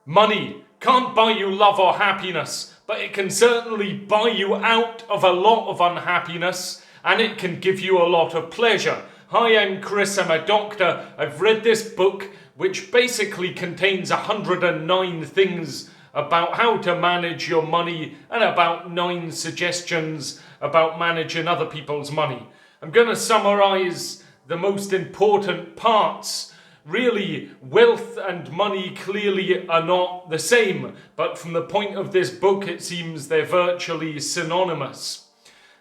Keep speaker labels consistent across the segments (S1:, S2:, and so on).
S1: Money can't buy you love or happiness, but it can certainly buy you out of a lot of unhappiness, and it can give you a lot of pleasure. Hi, I'm Chris, I'm a doctor. I've read this book, which basically contains 109 things about how to manage your money and about 9 suggestions about managing other people's money. I'm going to summarize the most important parts. Really, wealth and money clearly are not the same, but from the point of this book, it seems they're virtually synonymous.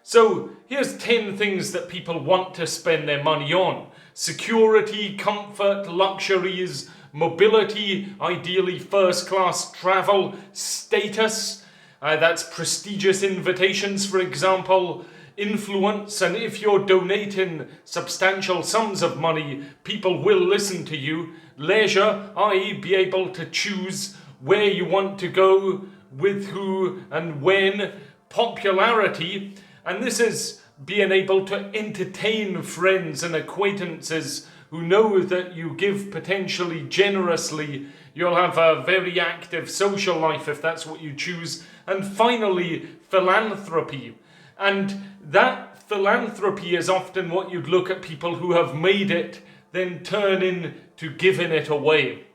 S1: So here's 10 things that people want to spend their money on: security, comfort, luxuries, mobility, ideally first-class travel, status, that's prestigious invitations, for example, influence, and if you're donating substantial sums of money, people will listen to you. Leisure, i.e. be able to choose where you want to go, with who and when. Popularity, and this is being able to entertain friends and acquaintances who know that you give potentially generously. You'll have a very active social life if that's what you choose. And finally, philanthropy. And that philanthropy is often what you'd look at people who have made it, then turn into giving it away.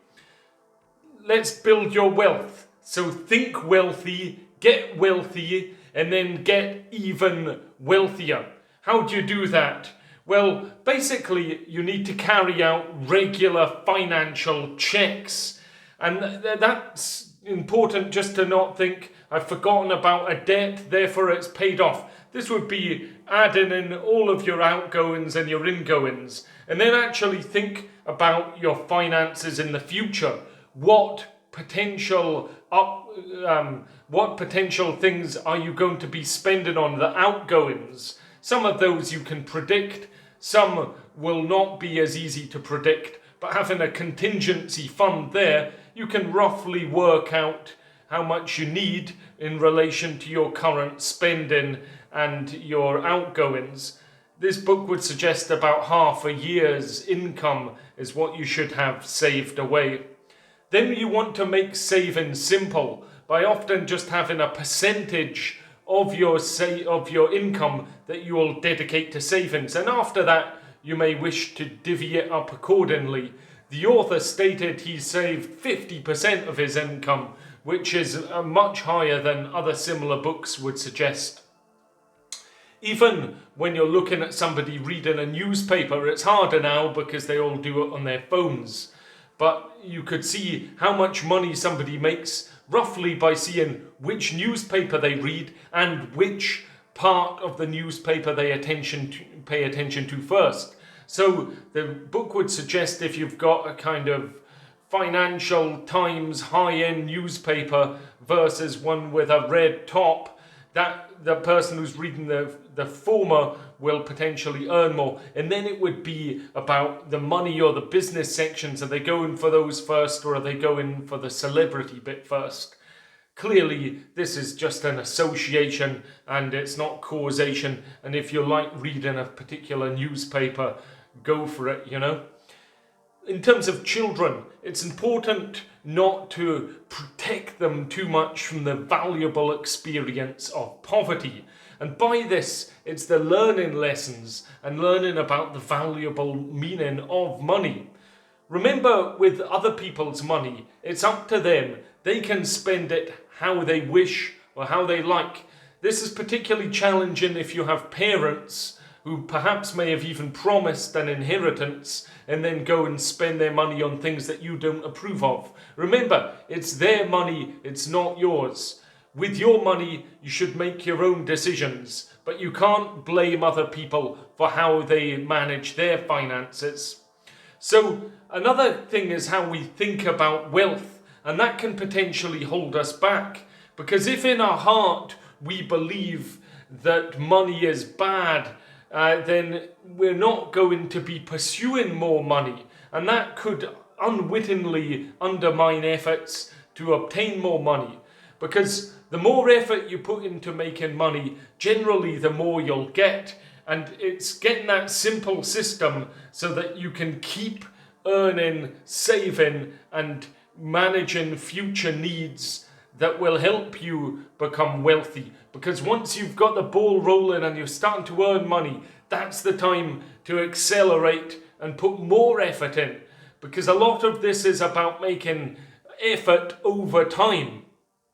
S1: Let's build your wealth. So think wealthy, get wealthy, and then get even wealthier. How do you do that? Well, basically, you need to carry out regular financial checks. And that's important, just to not think, I've forgotten about a debt, therefore it's paid off. This would be adding in all of your outgoings and your ingoings, and then actually think about your finances in the future. What potential things are you going to be spending on the outgoings? Some of those you can predict, some will not be as easy to predict, but having a contingency fund there, you can roughly work out how much you need in relation to your current spending and your outgoings. This book would suggest about half a year's income is what you should have saved away. Then you want to make saving simple by often just having a percentage of your income that you will dedicate to savings, and after that you may wish to divvy it up accordingly. The author stated he saved 50% of his income, which is much higher than other similar books would suggest. Even when you're looking at somebody reading a newspaper, it's harder now because they all do it on their phones. But you could see how much money somebody makes roughly by seeing which newspaper they read and which part of the newspaper they pay attention to first. So the book would suggest if you've got a kind of Financial Times high-end newspaper versus one with a red top, that the person who's reading the former will potentially earn more. And then it would be about the money or the business sections. Are they going for those first, or are they going for the celebrity bit first? Clearly, this is just an association and it's not causation. And if you like reading a particular newspaper, go for it, you know. In terms of children, it's important not to protect them too much from the valuable experience of poverty. And by this, it's the learning lessons and learning about the valuable meaning of money. Remember, with other people's money, it's up to them. They can spend it how they wish or how they like. This is particularly challenging if you have parents who perhaps may have even promised an inheritance and then go and spend their money on things that you don't approve of. Remember, it's their money, it's not yours. With your money, you should make your own decisions, but you can't blame other people for how they manage their finances. So another thing is how we think about wealth, and that can potentially hold us back, because if in our heart we believe that money is bad, then we're not going to be pursuing more money, and that could unwittingly undermine efforts to obtain more money, because the more effort you put into making money, generally the more you'll get, and it's getting that simple system so that you can keep earning, saving, and managing future needs that will help you become wealthy. Because once you've got the ball rolling and you're starting to earn money, that's the time to accelerate and put more effort in. Because a lot of this is about making effort over time.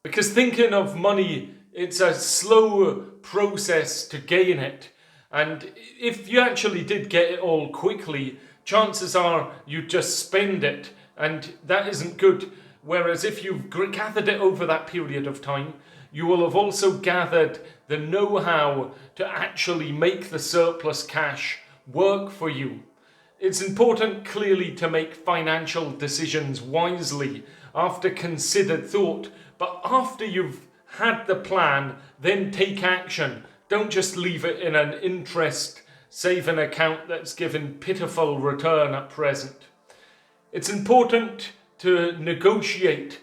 S1: Because thinking of money, it's a slow process to gain it. And if you actually did get it all quickly, chances are you'd just spend it. And that isn't good. Whereas if you've gathered it over that period of time, you will have also gathered the know-how to actually make the surplus cash work for you. It's important clearly to make financial decisions wisely after considered thought, but after you've had the plan, then take action. Don't just leave it in an interest saving account that's given pitiful return at present. It's important to negotiate,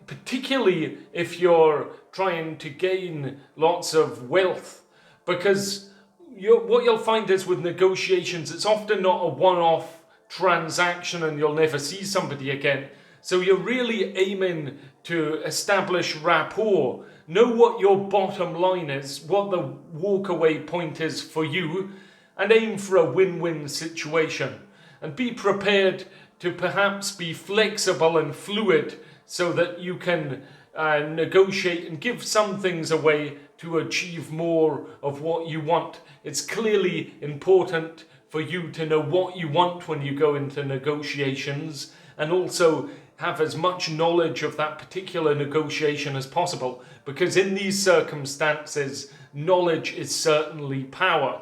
S1: particularly if you're trying to gain lots of wealth, because what you'll find is with negotiations, it's often not a one-off transaction and you'll never see somebody again. So you're really aiming to establish rapport, know what your bottom line is, what the walkaway point is for you, and aim for a win-win situation. And be prepared to perhaps be flexible and fluid so that you can negotiate and give some things away to achieve more of what you want. It's clearly important for you to know what you want when you go into negotiations, and also have as much knowledge of that particular negotiation as possible, because in these circumstances, knowledge is certainly power.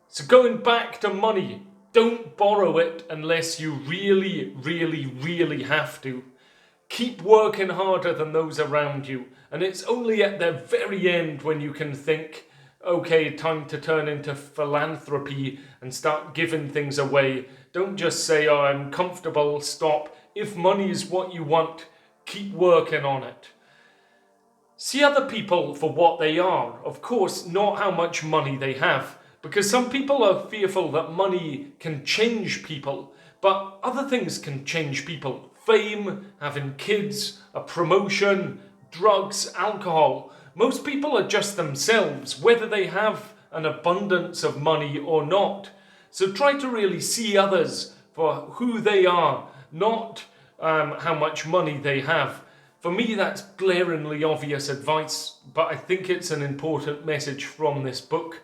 S1: So going back to money, don't borrow it unless you really, really, really have to. Keep working harder than those around you, and it's only at the very end when you can think, okay, time to turn into philanthropy and start giving things away. Don't just say, oh, I'm comfortable, stop. If money is what you want, keep working on it. See other people for what they are, of course, not how much money they have, because some people are fearful that money can change people, but other things can change people. Fame, having kids, a promotion, drugs, alcohol. Most people are just themselves, whether they have an abundance of money or not. So try to really see others for who they are, not how much money they have. For me, that's glaringly obvious advice, but I think it's an important message from this book.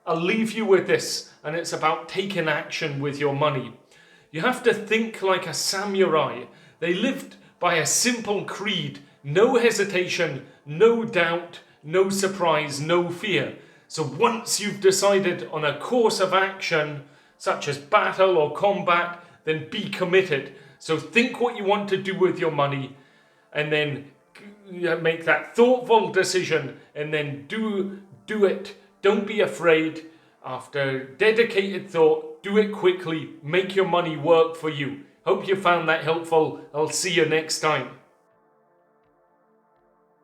S1: I'll leave you with this, and it's about taking action with your money. You have to think like a samurai. They lived by a simple creed: no hesitation, no doubt, no surprise, no fear. So once you've decided on a course of action, such as battle or combat, then be committed. So think what you want to do with your money, and then make that thoughtful decision, and then do it. Don't be afraid. After dedicated thought, do it quickly. Make your money work for you. Hope you found that helpful. I'll see you next time.